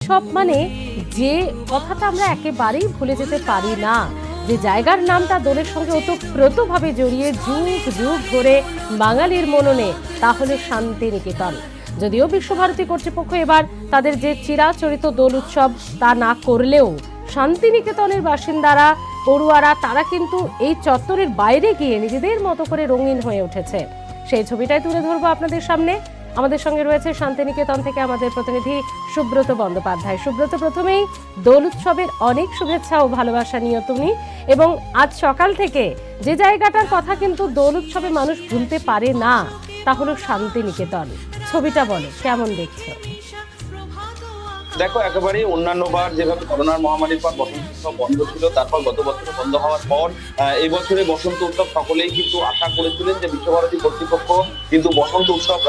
উৎসব মানে যে কথাটা আমরা একেবারেই ভুলে যেতে পারি না, যে জায়গার নামটা দোলের সঙ্গে ওতপ্রোতভাবে জড়িয়ে যুগ যুগ ধরে বাঙালির মননে, তা হলো শান্তিনিকেতন। যদিও বিশ্বভারতী কর্তৃপক্ষ এবার তাদের যে চিরাচরিত দোল উৎসব তা না করলেও শান্তিনিকেতনের বাসিন্দারা, পড়ুয়ারা, তারা কিন্তু এই চত্বরের বাইরে গিয়ে নিজেদের মতো করে রঙিন হয়ে উঠেছে। সেই ছবিটাই তুলে ধরবো আপনাদের সামনে। আমাদের সঙ্গে রয়েছে শান্তিনিকেতন থেকে আমাদের প্রতিনিধি সুব্রত বন্দ্যোপাধ্যায়। সুব্রত, প্রথমেই দোল উৎসবের অনেক শুভেচ্ছা ও ভালোবাসা নিয়ে তুমি, এবং আজ সকাল থেকে যে জায়গাটার কথা কিন্তু দোল উৎসবে মানুষ ভুলতে পারে না, তা হলো শান্তিনিকেতন। ছবিটা বলো, কেমন দেখছো? দেখো, একেবারেই অন্যান্যবার যেভাবে করোনার মহামারীর পর বসন্ত উৎসব বন্ধ ছিল, তারপর গত বছর বন্ধ হওয়ার পর এই বছরে বসন্ত উৎসব সকলেই কিন্তু আশা করেছিলেন যে বিশ্বভারতী কর্তৃপক্ষ কিন্তু বসন্ত উৎসব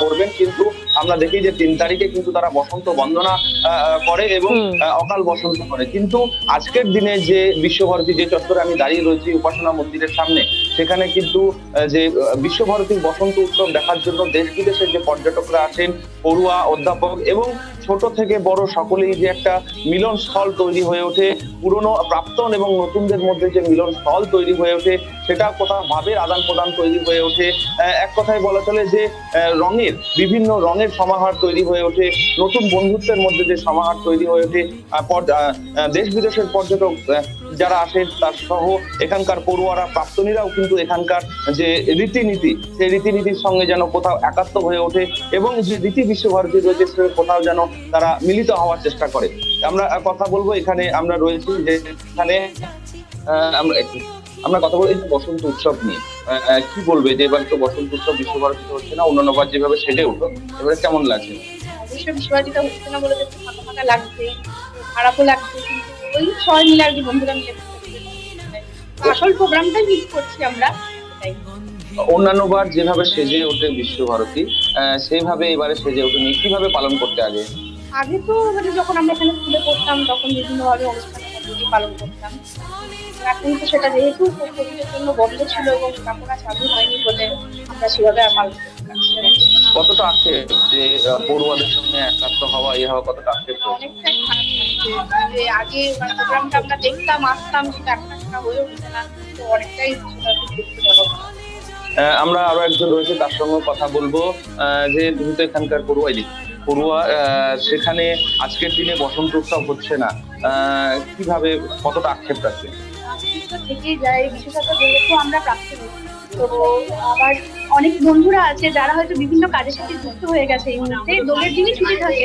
করবেন, কিন্তু আমরা দেখি যে 3 তারিখে কিন্তু তারা বসন্ত বন্দনা করে এবং অকাল বসন্ত করে। কিন্তু আজকের দিনে যে বিশ্বভারতী যে চত্বরে আমি দাঁড়িয়ে রয়েছি উপাসনা মন্দিরের সামনে, সেখানে কিন্তু যে বিশ্বভারতীর বসন্ত উৎসব দেখার জন্য দেশ বিদেশের যে পর্যটকরা আসেন, পড়ুয়া, অধ্যাপক এবং ছোট থেকে বড় সকলেই যে একটা মিলন স্থল তৈরি হয়ে ওঠে, পুরনো প্রাক্তন এবং নতুনদের মধ্যে যে মিলন স্থল তৈরি হয়ে ওঠে, সেটা কোথাও ভাবের আদান প্রদান তৈরি হয়ে ওঠে। এক কথায় বলা চলে যে রঙের বিভিন্ন রঙের সমাহার তৈরি হয়ে ওঠে, নতুন বন্ধুত্বের মধ্যে যে সমাহার তৈরি হয়ে ওঠে। দেশ বিদেশের পর্যটক যারা আসেন তার সহ এখানকার পড়ুয়ারা, প্রাক্তনীরাও কিন্তু এখানকার যে রীতিনীতি, সেই রীতিনীতির সঙ্গে যেন কোথাও একাত্ম হয়ে ওঠে এবং যে রীতি বিশ্বভারতী রয়েছে সে কোথাও যেন তারা মিলিত হওয়ার চেষ্টা করে। আমরা কথা বলবো, এখানে আমরা রয়েছি যে এখানে আমরা কথা বলবো এই যে বসন্ত উৎসব নিয়ে। কি বলবে যে এবার তো বসন্ত উৎসব বিশ্বভারতীতে হচ্ছে না, অন্যান্যবার যেভাবে সেজে উঠলো, এবারে কেমন লাগছে? অবশ্যই বিশ্বভারতীতে হচ্ছে না বলে একটু ফাঁকা ফাঁকা লাগছে, খারাপও লাগছে, কিন্তু ওই সবাই মিলে আর কি বন্ধুরা মিলে আসল প্রোগ্রামটাই মিস করছি আমরা। অন্যান্যবার যেভাবে সেজে ওঠে বিশ্বভারতী, সেইভাবে এবারে সেজে ওঠেনি, কিভাবে পালন করতে আগে? আগে তো মানে যখন আমরা এখানে স্কুলে পড়তাম তখন বিভিন্নভাবে অনুষ্ঠানের মধ্যে দিয়ে পালন করতাম। এখন তো সেটা যেহেতু কোভিডের জন্য বন্ধ ছিল এবং তখন আর চালু হয়নি বলে আমরা সেভাবে আর পালন করতে পারছি না। কতটা আছে যে পড়ুয়াদের সঙ্গে একাত্ম হওয়া, এই হওয়া কতটা আছে? অনেকটাই খারাপ লাগছে যে আগে প্রোগ্রামটা আমরা দেখতাম, আসতাম, কিন্তু এখন সেটা হয়ে উঠছে না, তো অনেকটাই দুঃখজনক। আমরা আরো একজন রয়েছে, তার সঙ্গে কথা বলবো। যে তুমি তো এখানকার পড়ুয়া, সেখানে আজকের দিনে বসন্ত উৎসব হচ্ছে না, কিভাবে, কতটা আক্ষেপ আছে? থেকেই যায়, বিশেষত যেহেতু আমরা প্রাক্তনী, তো আবার অনেক বন্ধুরা আছে যারা হয়তো বিভিন্ন কাজের সাথে যুক্ত হয়ে গেছে। এই মুহূর্তে দোলের দিনই ছুটি থাকে,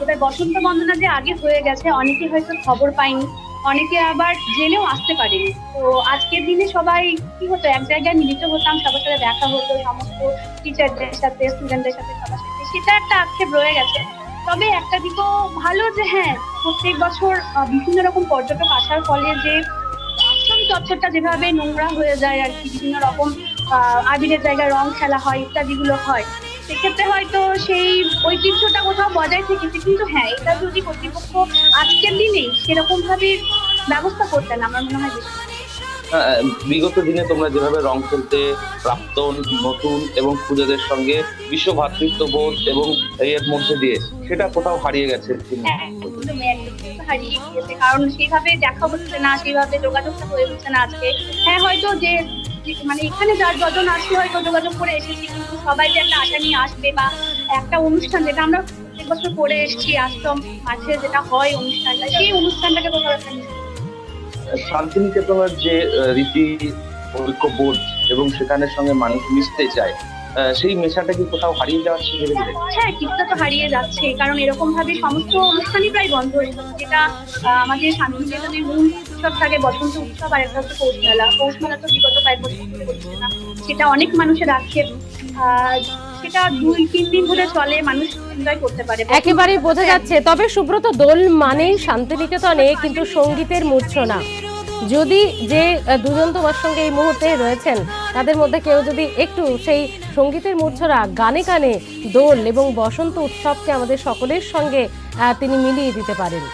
এবার বসন্ত বন্দনা যে আগে হয়ে গেছে অনেকে হয়তো খবর পায়নি, অনেকে আবার জেনেও আসতে পারেনি। তো আজকের দিনে সবাই কি হতো, এক জায়গায় মিলিত হতাম, সবার সাথে দেখা হতো, সমস্ত টিচারদের সাথে, স্টুডেন্টদের সাথে, সবার সাথে, সেটা একটা আক্ষেপ রয়ে গেছে। তবে একটা দিকও ভালো যে হ্যাঁ, প্রত্যেক বছর বিভিন্ন রকম পর্যটক আসার ফলে যে আশ্রম চত্বরটা যেভাবে নোংরা হয়ে যায় আর কি, বিভিন্ন রকম আবিরের জায়গায় রং খেলা হয় ইত্যাদিগুলো হয়, সেক্ষেত্রে হয়তো সেই ঐতিহ্যটা কোথাও বজায় থেকেছে। কিন্তু হ্যাঁ, এটা যদি কর্তৃপক্ষ আজকের দিনেই সেরকম ভাবে ব্যবস্থা করতেন, আমার মনে হয় বেশি। বিগত দিনে তোমরা যেভাবে রং খেলতে, প্রাক্তন, নতুন এবং খুদেদের সঙ্গে বিশ্ব ভ্রাতৃত্ববোধ এবং এর মধ্যে দিয়ে, সেটা কোথাও হারিয়ে গেছে। হারিয়ে গিয়েছে, কারণ সেইভাবে দেখা হচ্ছে না, সেইভাবে যোগাযোগটা হয়ে উঠছে না আজকে। হ্যাঁ, হয়তো যে মানে এখানে যার যজন আসছে হয়তো যোগাযোগ করে এসেছি, কিন্তু সবাই যে একটা আশা নিয়ে আসবে বা একটা অনুষ্ঠান যেটা আমরা প্রত্যেক বছর করে এসেছি আশ্রম মাঝে যেটা হয় অনুষ্ঠানটা, সেই অনুষ্ঠানটাকে কোথাও একটা শান্তিনিকেতনের যে রীতি ঐক্যবোধ এবং সেখানের সঙ্গে মানুষ মিশতে চায়, সেই মেশাটা কি কোথাও হারিয়ে যাচ্ছে ধীরে ধীরে? হ্যাঁ, কিছুটা তো হারিয়ে যাচ্ছে, কারণ এরকম ভাবে সমস্ত অনুষ্ঠানই প্রায় বন্ধ হয়ে যাচ্ছে। যেটা আমাদের শান্তিনিকেতনের মূল উৎসব থাকে বসন্ত উৎসব, আর একটা হচ্ছে পৌষ মেলা। পৌষ মেলা তো বিগত কয়েক বছর ধরে হচ্ছে না, সেটা অনেক মানুষের আক্ষেপ। সেটা 2-3 দিন ধরে চলে, মানুষ এনজয় করতে পারে, একেবারেই বোঝা যাচ্ছে। তবে সুব্রত, দোল মানেই শান্তিনিকেতনে কিন্তু সঙ্গীতের মূর্ছনা। যদি যে দুজন তোমার সঙ্গে এই মুহূর্তে রয়েছেন তাদের মধ্যে কেউ যদি একটু সেই সঙ্গীতের মূর্ছনা, গানে গানে দোল এবং বসন্ত উৎসবকে আমাদের সকলের সঙ্গে তিনি মিলিয়ে দিতে পারেন।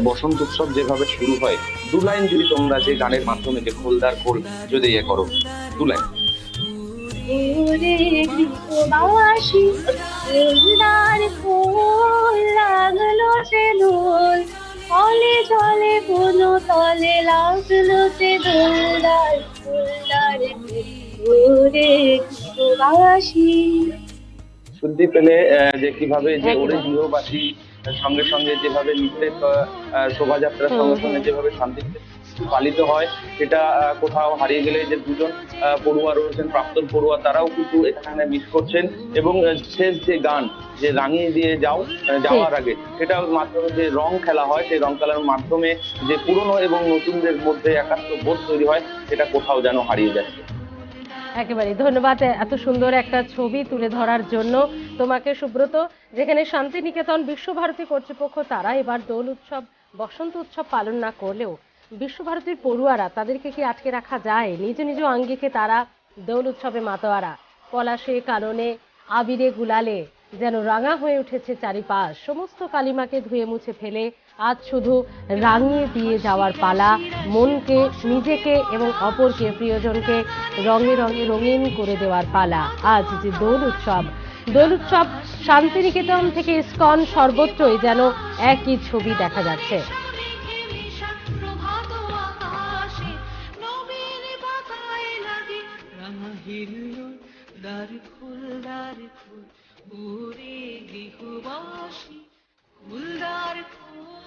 বসন্ত উৎসব যেভাবে শুরু হয়, 2 লাইন যদি তোমরা যে গানের মাধ্যমে যে খোলদার খোল যদি করো, 2 লাইন। ওরে গৃহবাসী খোলদার খোল, তলে লাগলো যে দোলদার দোলদার ওরে গৃহবাসী। শুনতে পেলে যে কিভাবে যে ওরে একেবারে। গৃহবাসী সঙ্গে সঙ্গে যেভাবে নিত্রের শোভাযাত্রার হুম সঙ্গে হুম। সঙ্গে যেভাবে শান্তি পালিত হয়, সেটা কোথাও হারিয়ে গেলে যে দুজন পড়ুয়া রয়েছেন, প্রাক্তন পড়ুয়া, তারাও কিন্তু এখানে মিস করছেন। এবং শেষ যে গান, যে রাঙিয়ে দিয়ে যাও, ঠিক। যাওয়ার আগে, সেটার মাধ্যমে যে রং খেলা হয়, সেই রং খেলার মাধ্যমে যে পুরনো এবং নতুনদের মধ্যে একাত্ম বোধ তৈরি হয়, সেটা কোথাও যেন হারিয়ে যাচ্ছে। একেবারে ধন্যবাদ এত সুন্দর একটা ছবি তুলে ধরার জন্য তোমাকে, সুব্রত। যেখানে শান্তিনিকেতন বিশ্বভারতী কর্তৃপক্ষ তারা এবার দোল উৎসব, বসন্ত উৎসব পালন না করলেও বিশ্বভারতীর পড়ুয়ারা, তাদেরকে কি আটকে রাখা যায়? নিজ নিজ আঙ্গিকে তারা দোল উৎসবে মাতোয়ারা। পলাশে কাননে আবিরে গুলালে যেন রাঙা হয়ে উঠেছে চারিপাশ। সমস্ত কালিমাকে ধুয়ে মুছে ফেলে আজ শুধু রাঙিয়ে দিয়ে যাওয়ার পালা। মনকে, নিজেকে এবং অপরকে, প্রিয়জনকে রঙে রঙে রঙিন করে দেওয়ার পালা। আজ যে দোল উৎসব, দোল উৎসব শান্তিনিকেতন থেকে ইসকন সর্বত্রই যেন একই ছবি দেখা যাচ্ছে। দ্বার ফুল ওরে গৃহবাসী ফুলদার ফুল